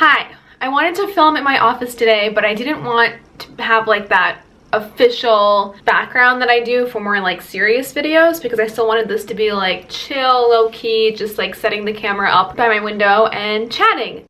Hi, I wanted to film at my office today, but I didn't want to have like that official background that I do for more like serious videos because I still wanted this to be like chill, low-key, just like setting the camera up by my window and chatting.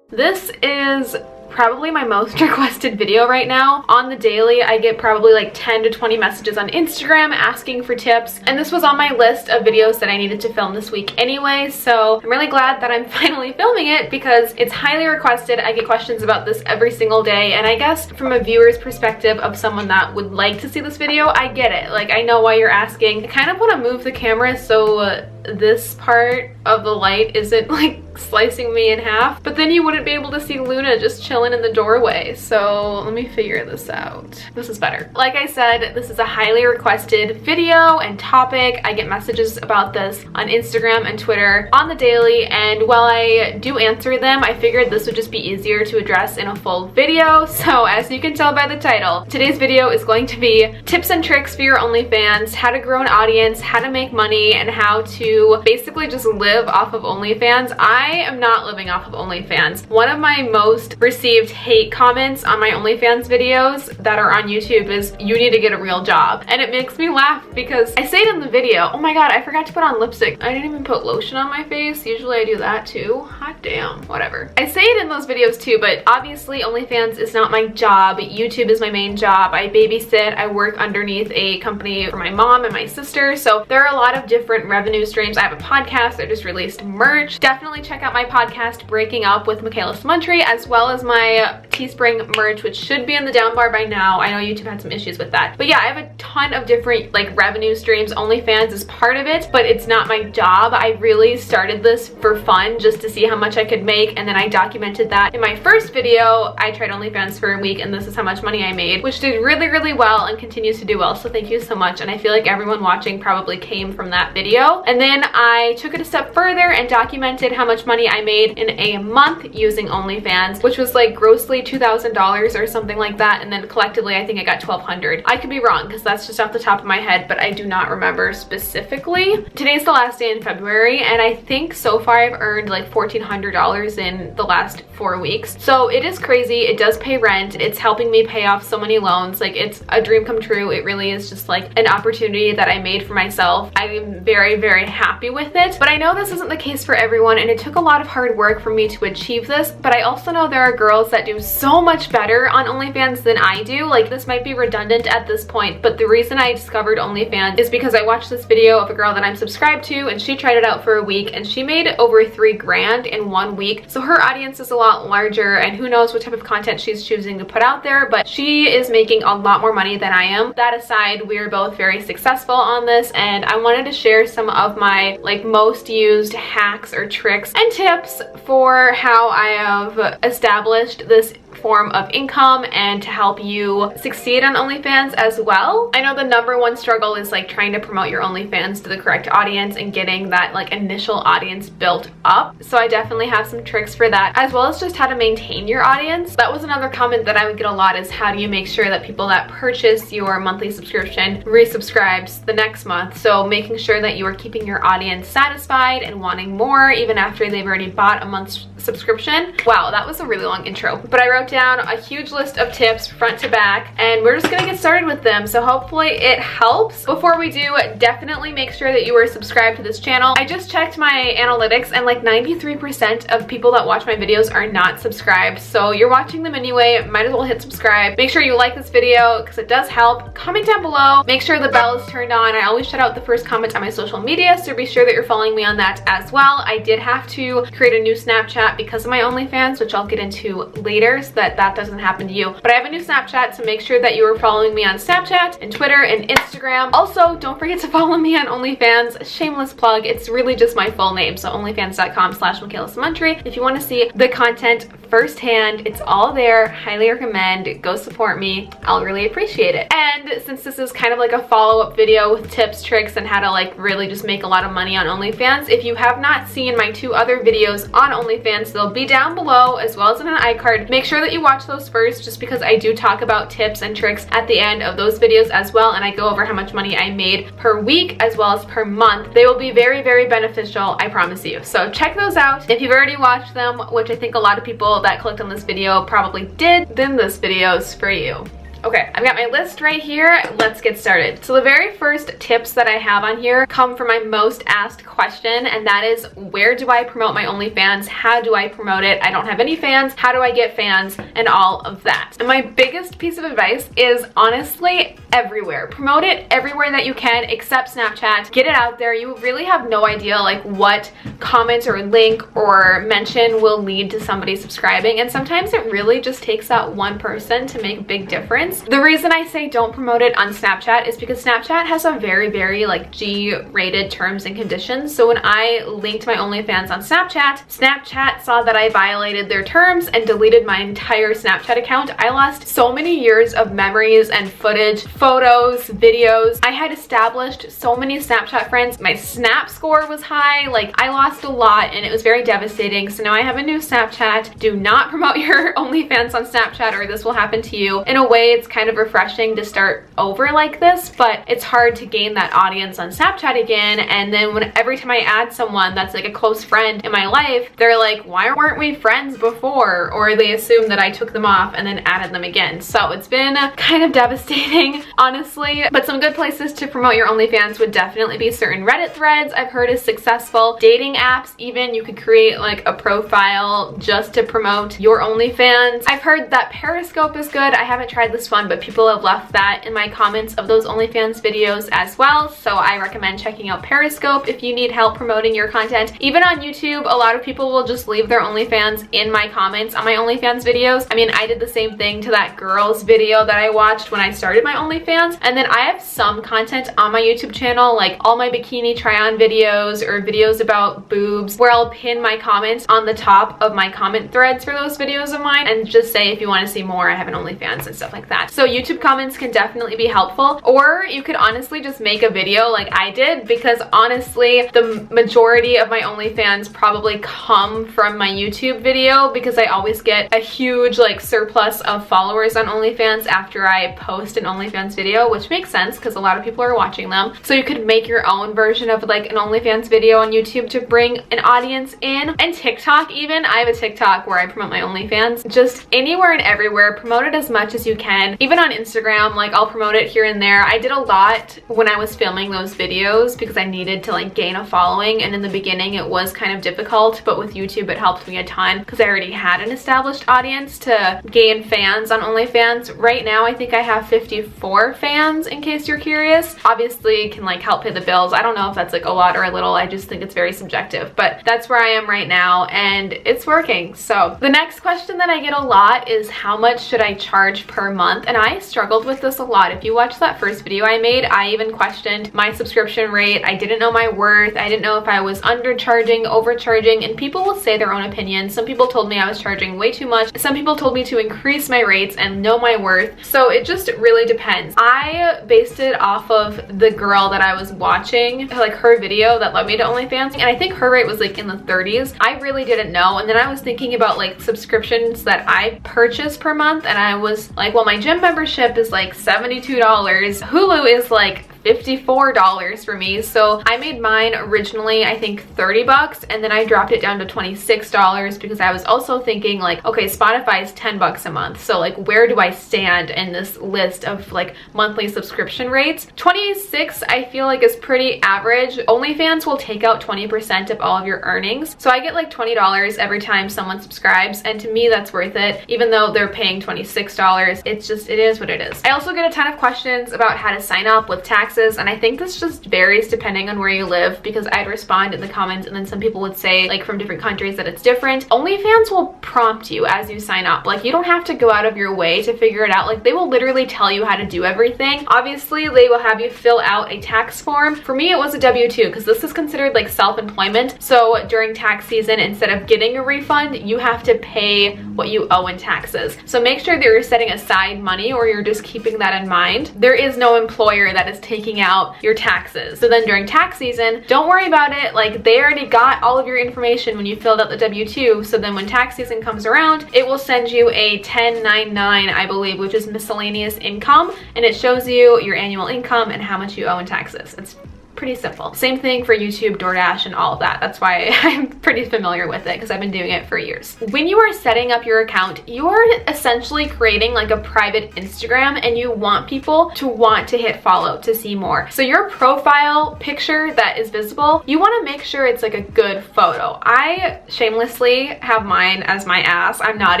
This is probably my most requested video right now. On the daily, I get probably like 10 to 20 messages on Instagram asking for tips, and this was on my list of videos that I needed to film this week anyway, so I'm really glad that I'm finally filming it because it's highly requested. I get questions about this every single day, and I guess from a viewer's perspective of someone that would like to see this video, I get it. Like, I know why you're asking. I kind of want to move the camera so this part of the light isn't like slicing me in half, but then you wouldn't be able to see Luna just chilling in the doorway. So let me figure this out. This is better. Like I said, this is a highly requested video and topic. I get messages about this on Instagram and Twitter on the daily, and while I do answer them, I figured this would just be easier to address in a full video. So as you can tell by the title, today's video is going to be tips and tricks for your OnlyFans, how to grow an audience, how to make money, and how to basically just live off of OnlyFans. I am not living off of OnlyFans. One of my most received hate comments on my OnlyFans videos that are on YouTube is, "You need to get a real job." And it makes me laugh because I say it in the video. Oh my god, I forgot to put on lipstick. I didn't even put lotion on my face. Usually I do that too. Hot damn. Whatever. I say it in those videos too, but obviously OnlyFans is not my job. YouTube is my main job. I babysit. I work underneath a company for my mom and my sister. So there are a lot of different revenue streams. I have a podcast. I just released merch. Definitely check out my podcast, Breaking Up with Makaylasamountry, as well as my Teespring merch, which should be in the down bar by now. I know YouTube had some issues with that. But yeah, I have a ton of different like revenue streams. OnlyFans is part of it, but it's not my job. I really started this for fun just to see how much I could make, and then I documented that in my first video. I tried OnlyFans for a week and this is how much money I made, which did really, really well and continues to do well. So thank you so much. And I feel like everyone watching probably came from that video. And then I took it a step further and documented how much money I made in a month using OnlyFans, which was like grossly $2,000 or something like that, and then collectively I think I got $1,200. I could be wrong because that's just off the top of my head, but I do not remember specifically. Today's the last day in February, and I think so far I've earned like $1,400 in the last 4 weeks. So it is crazy. It does pay rent. It's helping me pay off so many loans. Like, it's a dream come true. It really is just like an opportunity that I made for myself. I'm very, very happy with it, but I know this isn't the case for everyone, and it took a lot of hard work for me to achieve this, but I also know there are girls that do so much better on OnlyFans than I do. Like, this might be redundant at this point, but the reason I discovered OnlyFans is because I watched this video of a girl that I'm subscribed to, and she tried it out for a week and she made over $3 grand in 1 week. So her audience is a lot larger, and who knows what type of content she's choosing to put out there, but she is making a lot more money than I am. That aside, we're both very successful on this, and I wanted to share some of my like most used hacks or tricks and tips for how I have established this form of income and to help you succeed on OnlyFans as well. I know the #1 struggle is like trying to promote your OnlyFans to the correct audience and getting that like initial audience built up. So I definitely have some tricks for that, as well as just how to maintain your audience. That was another comment that I would get a lot, is how do you make sure that people that purchase your monthly subscription resubscribes the next month? So making sure that you are keeping your audience satisfied and wanting more even after they've already bought a month's subscription. Wow, that was a really long intro, but I wrote down a huge list of tips front to back, and we're just gonna get started with them. So hopefully it helps. Before we do, definitely make sure that you are subscribed to this channel. I just checked my analytics, and like 93% of people that watch my videos are not subscribed. So you're watching them anyway, might as well hit subscribe. Make sure you like this video because it does help. Comment down below. Make sure the bell is turned on. I always shout out the first comment on my social media, so be sure that you're following me on that as well. I did have to create a new Snapchat because of my OnlyFans, which I'll get into later, so that doesn't happen to you. But I have a new Snapchat, so make sure that you are following me on Snapchat and Twitter and Instagram. Also, don't forget to follow me on OnlyFans. Shameless plug. It's really just my full name, so onlyfans.com/makaylasamountry. If you want to see the content firsthand, it's all there. Highly recommend. Go support me. I'll really appreciate it. And since this is kind of like a follow-up video with tips, tricks, and how to like really just make a lot of money on OnlyFans, if you have not seen my 2 other videos on OnlyFans, OnlyFans. They'll be down below as well as in an iCard. Make sure that you watch those first, just because I do talk about tips and tricks at the end of those videos as well, and I go over how much money I made per week as well as per month. They will be very, very beneficial, I promise you. So check those out. If you've already watched them, which I think a lot of people that clicked on this video probably did, then this video is for you. Okay, I've got my list right here. Let's get started. So the very first tips that I have on here come from my most asked question, and that is, where do I promote my OnlyFans? How do I promote it? I don't have any fans. How do I get fans? And all of that. And my biggest piece of advice is honestly everywhere. Promote it everywhere that you can except Snapchat. Get it out there. You really have no idea like what comment or link or mention will lead to somebody subscribing, and sometimes it really just takes that one person to make a big difference. The reason I say don't promote it on Snapchat is because Snapchat has a very like G-rated terms and conditions. So when I linked my OnlyFans on Snapchat saw that I violated their terms and deleted my entire Snapchat account. I lost so many years of memories and footage, photos, videos. I had established so many Snapchat friends. My Snap score was high. Like, I lost a lot and it was very devastating. So now I have a new Snapchat. Do not promote your OnlyFans on Snapchat or this will happen to you. In a way, it's kind of refreshing to start over like this, but it's hard to gain that audience on Snapchat again. And then every time I add someone that's like a close friend in my life, they're like, why weren't we friends before? Or they assume that I took them off and then added them again. So it's been kind of devastating, honestly. But some good places to promote your OnlyFans would definitely be certain Reddit threads I've heard is successful. Dating apps, even, you could create like a profile just to promote your OnlyFans. I've heard that Periscope is good. I haven't tried this one, but people have left that in my comments of those OnlyFans videos as well. So I recommend checking out Periscope if you need help promoting your content. Even on YouTube, a lot of people will just leave their OnlyFans in my comments on my OnlyFans videos. I mean, I did the same thing to that girl's video that I watched when I started my OnlyFans. And then I have some content on my YouTube channel, like all my bikini try-on videos or videos about boobs, where I'll pin my comments on the top of my comment threads for those videos of mine and just say, if you want to see more, I have an OnlyFans and stuff like that. So YouTube comments can definitely be helpful, or you could honestly just make a video like I did, because honestly the majority of my OnlyFans probably come from my YouTube video, because I always get a huge like surplus of followers on OnlyFans after I post an OnlyFans video, which makes sense because a lot of people are watching them. So you could make your own version of like an OnlyFans video on YouTube to bring an audience in. And TikTok even, I have a TikTok where I promote my OnlyFans. Just anywhere and everywhere, promote it as much as you can. Even on Instagram, like I'll promote it here and there. I did a lot when I was filming those videos because I needed to like gain a following, and in the beginning it was kind of difficult, but with YouTube it helped me a ton because I already had an established audience to gain fans on OnlyFans. Right now I think I have 54 fans, in case you're curious. Obviously it can like help pay the bills. I don't know if that's like a lot or a little. I just think it's very subjective, but that's where I am right now and it's working. So the next question that I get a lot is, how much should I charge per month? And I struggled with this a lot. If you watched that first video I made, I even questioned my subscription rate. I didn't know my worth. I didn't know if I was undercharging, overcharging, and people will say their own opinions. Some people told me I was charging way too much. Some people told me to increase my rates and know my worth. So it just really depends. I based it off of the girl that I was watching, like her video that led me to OnlyFans, and I think her rate was like in the 30s. I really didn't know, and then I was thinking about like subscriptions that I purchase per month, and I was like, well, my gym membership is like $72. Hulu is like $54 for me. So I made mine originally, I think 30 bucks, and then I dropped it down to $26 because I was also thinking like, okay, Spotify is 10 bucks a month. So like, where do I stand in this list of like monthly subscription rates? 26 I feel like is pretty average. OnlyFans will take out 20% of all of your earnings. So I get like $20 every time someone subscribes, and to me that's worth it, even though they're paying $26. It's just, it is what it is. I also get a ton of questions about how to sign up with taxes, and I think this just varies depending on where you live, because I'd respond in the comments and then some people would say like from different countries that it's different. OnlyFans will prompt you as you sign up. Like, you don't have to go out of your way to figure it out. Like, they will literally tell you how to do everything. Obviously they will have you fill out a tax form. For me it was a W-2 because this is considered like self-employment. So during tax season, instead of getting a refund, you have to pay what you owe in taxes. So make sure that you're setting aside money, or you're just keeping that in mind. There is no employer that is taking linking out your taxes. So then during tax season, don't worry about it. Like, they already got all of your information when you filled out the W-2. So then when tax season comes around, it will send you a 1099, I believe, which is miscellaneous income, and it shows you your annual income and how much you owe in taxes. It's pretty simple. Same thing for YouTube, DoorDash, and all of that. That's why I'm pretty familiar with it, because I've been doing it for years. When you are setting up your account, you're essentially creating like a private Instagram, and you want people to want to hit follow to see more. So your profile picture that is visible, you want to make sure it's like a good photo. I shamelessly have mine as my ass. I'm not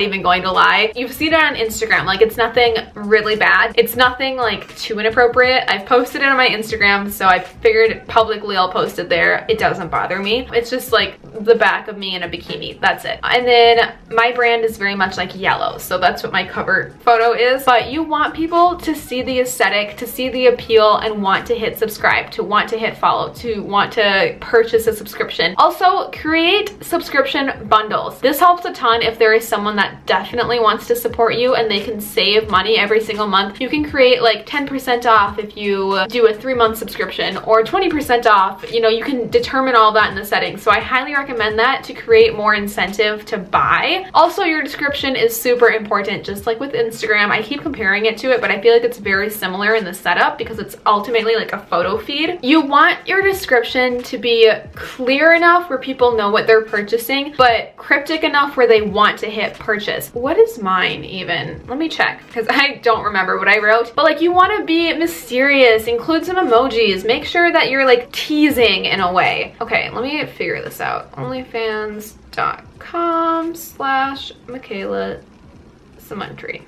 even going to lie. You've seen it on Instagram. Like, it's nothing really bad. It's nothing like too inappropriate. I've posted it on my Instagram, so I figured publicly I'll post it there. It doesn't bother me. It's just like the back of me in a bikini. That's it. And then my brand is very much like yellow, so that's what my cover photo is. But you want people to see the aesthetic, to see the appeal, and want to hit subscribe, to want to hit follow, to want to purchase a subscription. Also, create subscription bundles. This helps a ton if there is someone that definitely wants to support you and they can save money every single month. You can create like 10% off if you do a 3-month subscription, or 20% off. You know, you can determine all that in the settings. So I highly recommend that to create more incentive to buy. Also, your description is super important, just like with Instagram. I keep comparing it to it, but I feel like it's very similar in the setup because it's ultimately like a photo feed. You want your description to be clear enough where people know what they're purchasing, but cryptic enough where they want to hit purchase. What is mine even? Let me check, because I don't remember what I wrote. But like, you want to be mysterious, include some emojis, make sure that you're like teasing in a way. Okay, let me figure this out. Onlyfans.com/makaylasamountry.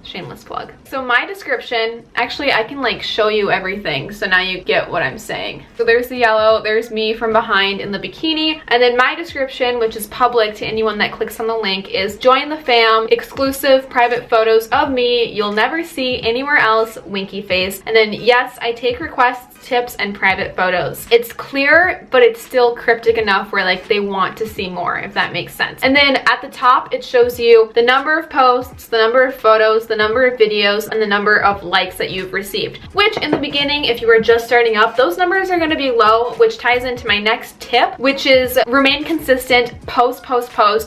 Shameless plug. So my description, actually I can like show you everything, so now you get what I'm saying. So there's the yellow, there's me from behind in the bikini, and then my description, which is public to anyone that clicks on the link, is join the fam, exclusive private photos of me you'll never see anywhere else, winky face. And then yes, I take requests, tips, and private photos. It's clear, but it's still cryptic enough where like they want to see more, if that makes sense. And then at the top, it shows you the number of posts, the number of photos, the number of videos, and the number of likes that you've received, which in the beginning, if you were just starting up, those numbers are going to be low, which ties into my next tip, which is remain consistent, post.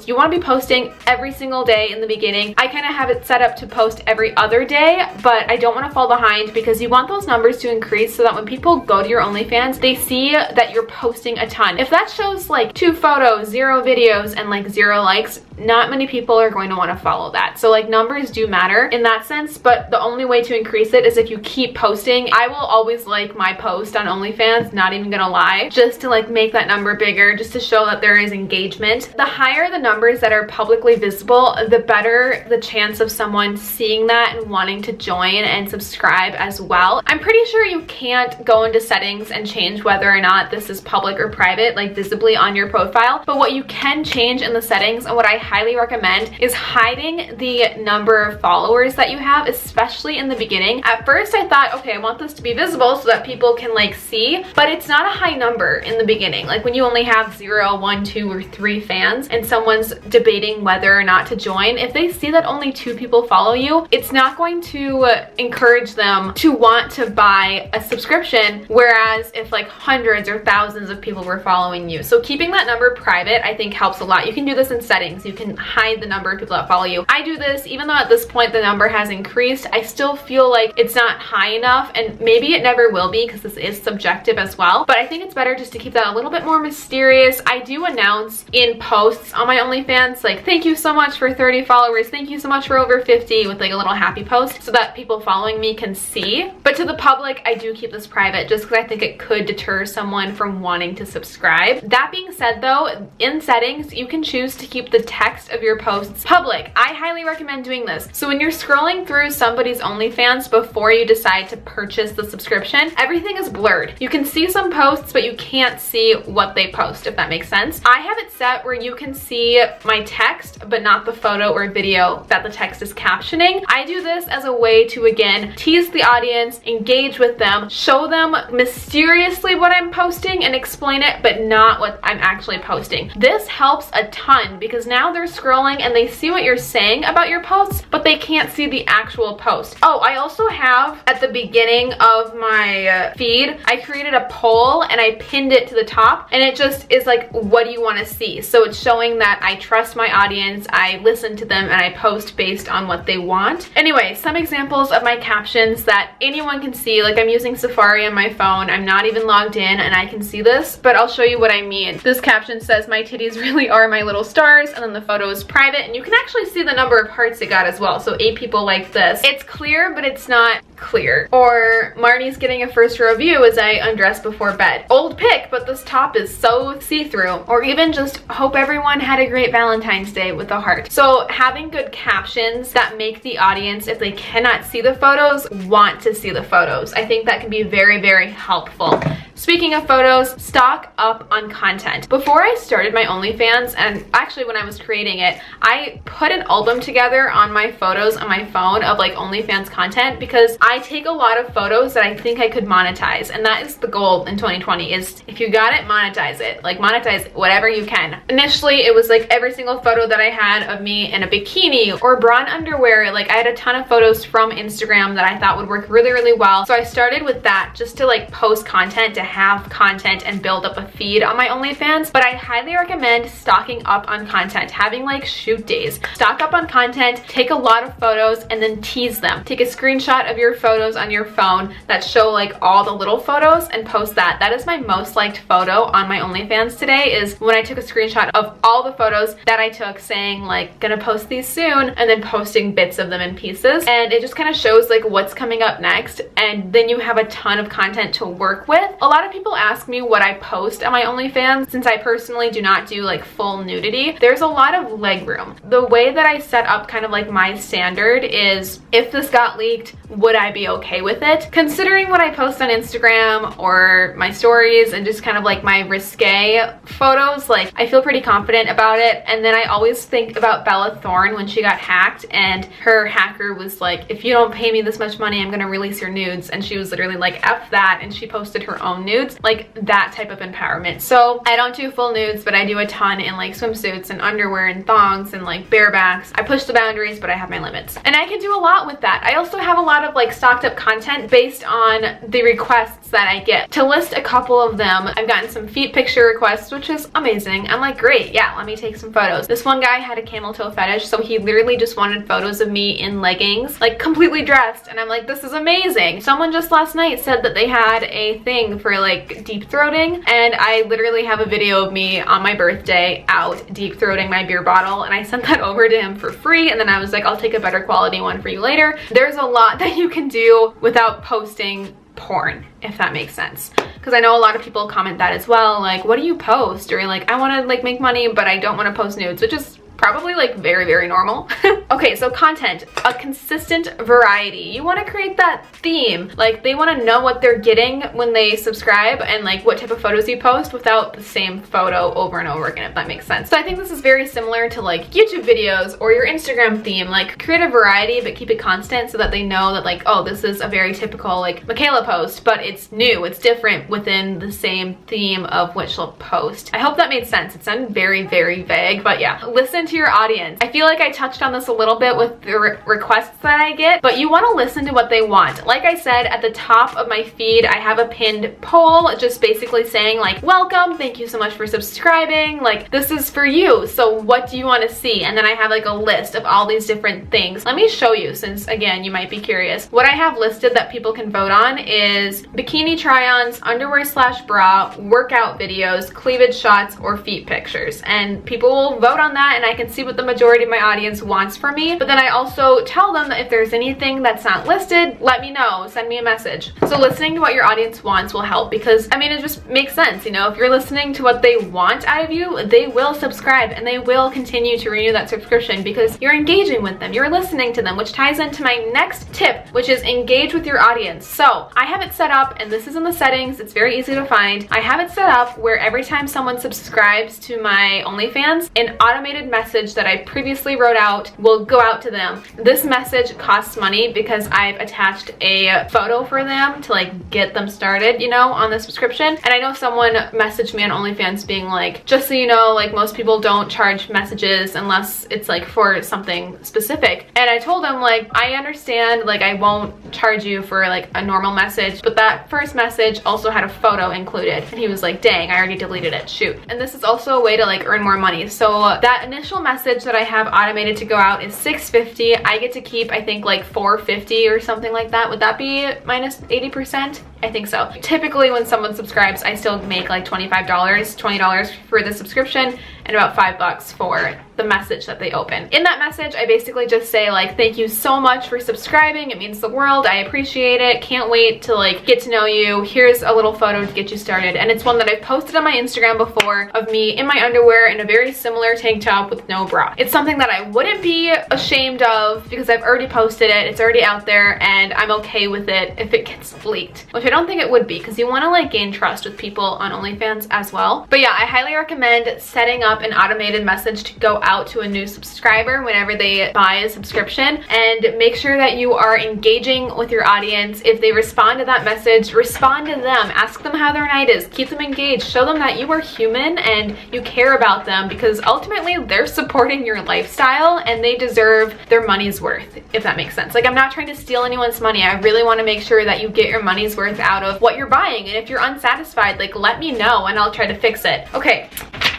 You want to be posting every single day in the beginning. I kind of have it set up to post every other day, but I don't want to fall behind because you want those numbers to increase so that when people go to your OnlyFans, they see that you're posting a ton. If that shows like 2 photos, 0 videos, and like 0 likes, not many people are going to want to follow that. So like, numbers do matter in that sense, but the only way to increase it is if you keep posting. I will always like my post on OnlyFans, not even gonna lie, just to like make that number bigger, just to show that there is engagement. The higher the numbers that are publicly visible, the better the chance of someone seeing that and wanting to join and subscribe as well. I'm pretty sure you can't go into settings and change whether or not this is public or private, like visibly on your profile, but what you can change in the settings, and what I highly recommend, is hiding the number of followers that you have, especially in the beginning. At first I thought, okay, I want this to be visible so that people can like see, but it's not a high number in the beginning. Like when you only have 0, 1, 2, or 3 fans and someone's debating whether or not to join, if they see that only 2 people follow you, it's not going to encourage them to want to buy a subscription, whereas if like hundreds or thousands of people were following you. So keeping that number private, I think, helps a lot. You can do this in settings. You can hide the number of people that follow you. I do this even though at this point the number has increased. I still feel like it's not high enough, and maybe it never will be because this is subjective as well, but I think it's better just to keep that a little bit more mysterious. I do announce in posts on my OnlyFans like, thank you so much for 30 followers, thank you so much for over 50, with like a little happy post so that people following me can see. But to the public, I do keep this private just because I think it could deter someone from wanting to subscribe. That being said though, in settings, you can choose to keep the text of your posts public. I highly recommend doing this. So when you're scrolling through somebody's OnlyFans before you decide to purchase the subscription, everything is blurred. You can see some posts, but you can't see what they post, if that makes sense. I have it set where you can see my text, but not the photo or video that the text is captioning. I do this as a way to, again, tease the audience, engage with them, show them mysteriously what I'm posting and explain it, but not what I'm actually posting. This helps a ton because now now they're scrolling and they see what you're saying about your posts, but they can't see the actual post. Oh, I also have at the beginning of my feed, I created a poll and I pinned it to the top, and it just is like, what do you want to see? So it's showing that I trust my audience, I listen to them, and I post based on what they want. Anyway, some examples of my captions that anyone can see, like I'm using Safari on my phone, I'm not even logged in and I can see this, but I'll show you what I mean. This caption says, my titties really are my little stars, and then the photo is private, and you can actually see the number of hearts it got as well. So 8 people like this. It's clear, but it's not clear. Or Marnie's getting a first row view as I undress before bed. Old pic, but this top is so see-through. Or even just hope everyone had a great Valentine's Day with a heart. So having good captions that make the audience, if they cannot see the photos, want to see the photos. I think that can be very, very helpful. Speaking of photos, stock up on content. Before I started my OnlyFans, and actually when I was creating it, I put an album together on my photos on my phone of like OnlyFans content, because I take a lot of photos that I think I could monetize, and that is the goal in 2020, is if you got it, monetize it. Like monetize whatever you can. Initially, it was like every single photo that I had of me in a bikini or bra and underwear. Like I had a ton of photos from Instagram that I thought would work really, really well. So I started with that just to like post content, to have content and build up a feed on my OnlyFans. But I highly recommend stocking up on content, having like shoot days. Stock up on content, take a lot of photos, and then tease them. Take a screenshot of your photos on your phone that show like all the little photos and post that. That is my most liked photo on my OnlyFans today, is when I took a screenshot of all the photos that I took saying like gonna post these soon, and then posting bits of them in pieces. And it just kind of shows like what's coming up next, and then you have a ton of content to work with. A lot of people ask me what I post on my OnlyFans. Since I personally do not do like full nudity, there's a lot of leg room. The way that I set up kind of like my standard is, if this got leaked, would I be okay with it? Considering what I post on Instagram or my stories and just kind of like my risque photos, like I feel pretty confident about it. And then I always think about Bella Thorne when she got hacked, and her hacker was like, if you don't pay me this much money, I'm gonna release your nudes. And she was literally like, F that, and she posted her own nudes. Like that type of empowerment. So I don't do full nudes, but I do a ton in like swimsuits and underwear and thongs and like barebacks. I push the boundaries, but I have my limits. And I can do a lot with that. I also have a lot of like stocked up content based on the requests that I get. To list a couple of them, I've gotten some feet picture requests, which is amazing. I'm like, great, yeah, let me take some photos. This one guy had a camel toe fetish, so he literally just wanted photos of me in leggings, like completely dressed, and I'm like, this is amazing. Someone just last night said that they had a thing for like deep throating, and I literally have a video of me on my birthday out deep throating my beer bottle, and I sent that over to him for free, and then I was like, I'll take a better quality one for you later. There's a lot that you can do without posting porn, if that makes sense, because I know a lot of people comment that as well, like, what do you post? Or like, I want to like make money, but I don't want to post nudes, which is probably like very, very normal. Okay, so content, a consistent variety. You want to create that theme. Like they want to know what they're getting when they subscribe, and like what type of photos you post without the same photo over and over again, if that makes sense. So I think this is very similar to like YouTube videos or your Instagram theme. Like create a variety, but keep it constant so that they know that like, oh, this is a very typical like Makayla post, but it's new, it's different within the same theme of what she'll post. I hope that made sense. It sounded very, very vague, but yeah, listen to your audience. I feel like I touched on this a little bit with the requests that I get, but you want to listen to what they want. Like I said, at the top of my feed, I have a pinned poll just basically saying like, welcome, thank you so much for subscribing, like this is for you, so what do you want to see? And then I have like a list of all these different things. Let me show you, since again, you might be curious. What I have listed that people can vote on is bikini try-ons, underwear / bra, workout videos, cleavage shots, or feet pictures. And people will vote on that, and I can see what the majority of my audience wants from me. But then I also tell them that if there's anything that's not listed, let me know, send me a message. So listening to what your audience wants will help, because I mean, it just makes sense, you know, if you're listening to what they want out of you, they will subscribe and they will continue to renew that subscription because you're engaging with them, you're listening to them, which ties into my next tip, which is engage with your audience. So I have it set up, and this is in the settings, it's very easy to find. I have it set up where every time someone subscribes to my OnlyFans, an automated message message that I previously wrote out will go out to them. This message costs money because I've attached a photo for them to like get them started, you know, on the subscription. And I know someone messaged me on OnlyFans being like, just so you know, like most people don't charge messages unless it's like for something specific. And I told him like, I understand, like I won't charge you for like a normal message, but that first message also had a photo included. And he was like, dang, I already deleted it, shoot. And this is also a way to like earn more money. So that initial message that I have automated to go out is $6.50. I get to keep, I think like $4.50 or something like that. Would that be minus 80%? I think so. Typically when someone subscribes, I still make like $20 for the subscription and about $5 for the message that they open. In that message, I basically just say like, thank you so much for subscribing. It means the world. I appreciate it. Can't wait to like get to know you. Here's a little photo to get you started. And it's one that I've posted on my Instagram before of me in my underwear in a very similar tank top with no bra. It's something that I wouldn't be ashamed of because I've already posted it. It's already out there and I'm okay with it if it gets leaked, which I don't think it would be because you want to like gain trust with people on OnlyFans as well. But yeah, I highly recommend setting up an automated message to go out to a new subscriber whenever they buy a subscription, and make sure that you are engaging with your audience. If they respond to that message, respond to them, ask them how their night is, keep them engaged, show them that you are human and you care about them, because ultimately they're supporting your lifestyle and they deserve their money's worth, if that makes sense. Like, I'm not trying to steal anyone's money. I really want to make sure that you get your money's worth out of what you're buying, and if you're unsatisfied, like let me know and I'll try to fix it. Okay,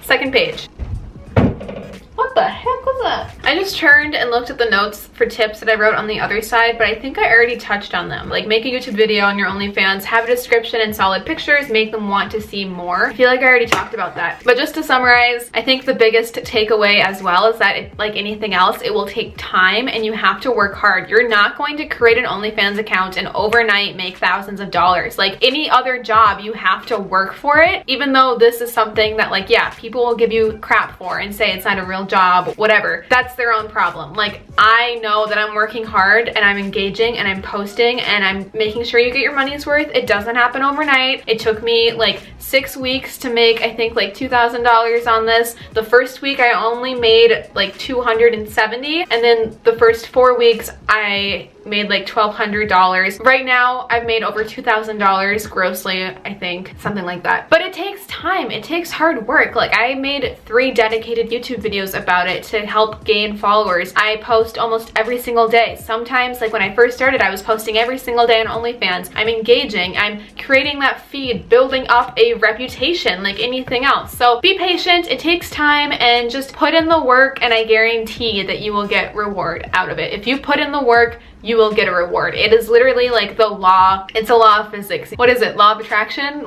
second page. What the heck was that? I just turned and looked at the notes for tips that I wrote on the other side, but I think I already touched on them. Like, make a YouTube video on your OnlyFans, have a description and solid pictures, make them want to see more. I feel like I already talked about that. But just to summarize, I think the biggest takeaway as well is that like anything else, it will take time and you have to work hard. You're not going to create an OnlyFans account and overnight make thousands of dollars. Like any other job, you have to work for it, even though this is something that like, yeah, people will give you crap for and say it's not a real job, whatever. That's their own problem. Like, I know that I'm working hard and I'm engaging and I'm posting and I'm making sure you get your money's worth. It doesn't happen overnight. It took me like 6 weeks to make, I think, like $2,000 on this. The first week I only made like $270, and then the first 4 weeks I made like $1,200. Right now I've made over $2,000 grossly, I think, something like that. But it takes time. It takes hard work. Like, I made 3 dedicated YouTube videos about it to help gain followers. I post almost every single day. Sometimes, like when I first started, I was posting every single day on OnlyFans. I'm engaging, I'm creating that feed, building up a reputation like anything else. So be patient, it takes time, and just put in the work and I guarantee that you will get reward out of it. If you put in the work, you will get a reward. It is literally like the law. It's a law of physics. What is it? Law of attraction?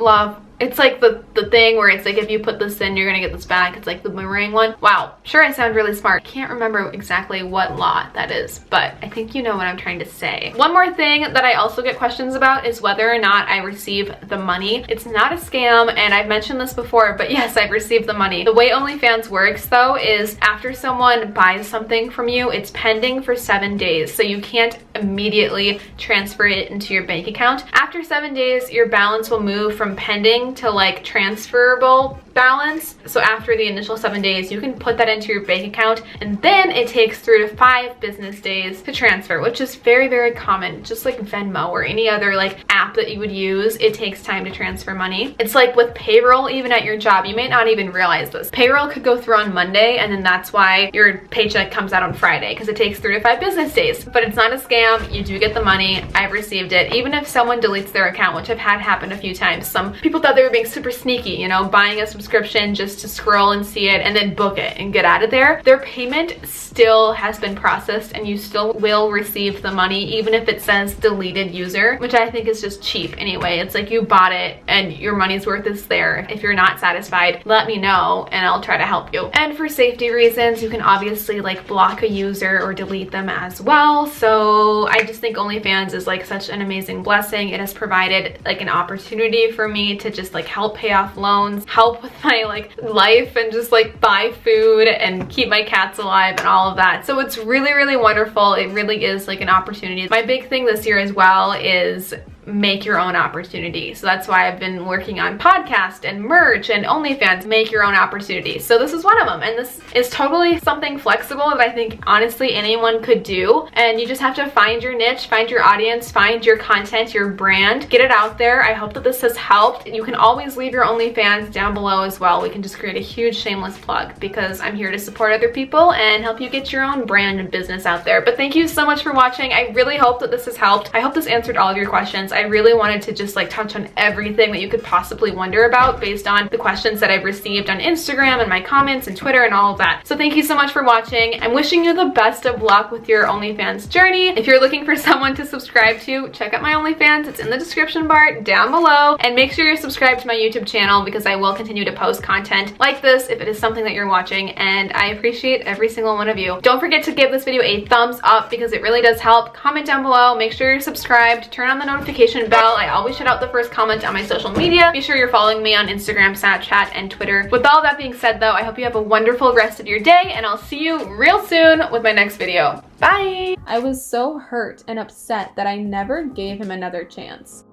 It's like the thing where it's like, if you put this in, you're gonna get this back. It's like the boomerang one. Wow, sure, I sound really smart. Can't remember exactly what law that is, but I think you know what I'm trying to say. One more thing that I also get questions about is whether or not I receive the money. It's not a scam, and I've mentioned this before, but yes, I've received the money. The way OnlyFans works though is after someone buys something from you, it's pending for 7 days. So you can't immediately transfer it into your bank account. After 7 days, your balance will move from pending to like transferable balance. So after the initial 7 days, you can put that into your bank account, and then it takes 3 to 5 business days to transfer, which is very, very common. Just like Venmo or any other like app that you would use, it takes time to transfer money. It's like with payroll, even at your job, you may not even realize this. Payroll could go through on Monday, and then that's why your paycheck comes out on Friday, because it takes 3 to 5 business days. But it's not a scam. You do get the money. I've received it. Even if someone deletes their account, which I've had happen a few times. Some people thought they were being super sneaky, you know, buying a subscription just to scroll and see it and then book it and get out of there. Their payment still has been processed and you still will receive the money, even if it says deleted user, which I think is just cheap anyway. It's like you bought it and your money's worth is there. If you're not satisfied, let me know and I'll try to help you. And for safety reasons, you can obviously like block a user or delete them as well. So I just think OnlyFans is like such an amazing blessing. It has provided like an opportunity for me to just like help pay off loans, help with my like life, and just like buy food and keep my cats alive and all of that. So it's really, really wonderful. It really is like an opportunity. My big thing this year as well is make your own opportunity. So that's why I've been working on podcast and merch and OnlyFans, make your own opportunity. So this is one of them, and this is totally something flexible that I think honestly anyone could do. And you just have to find your niche, find your audience, find your content, your brand, get it out there. I hope that this has helped. You can always leave your OnlyFans down below as well. We can just create a huge shameless plug because I'm here to support other people and help you get your own brand and business out there. But thank you so much for watching. I really hope that this has helped. I hope this answered all of your questions. I really wanted to just like touch on everything that you could possibly wonder about based on the questions that I've received on Instagram and my comments and Twitter and all of that. So thank you so much for watching. I'm wishing you the best of luck with your OnlyFans journey. If you're looking for someone to subscribe to, check out my OnlyFans. It's in the description bar down below. And make sure you're subscribed to my YouTube channel because I will continue to post content like this if it is something that you're watching, and I appreciate every single one of you. Don't forget to give this video a thumbs up because it really does help. Comment down below, make sure you're subscribed, turn on the notification bell. I always shout out the first comment on my social media. Be sure you're following me on Instagram, Snapchat, and Twitter. With all that being said though, I hope you have a wonderful rest of your day, and I'll see you real soon with my next video. Bye! I was so hurt and upset that I never gave him another chance.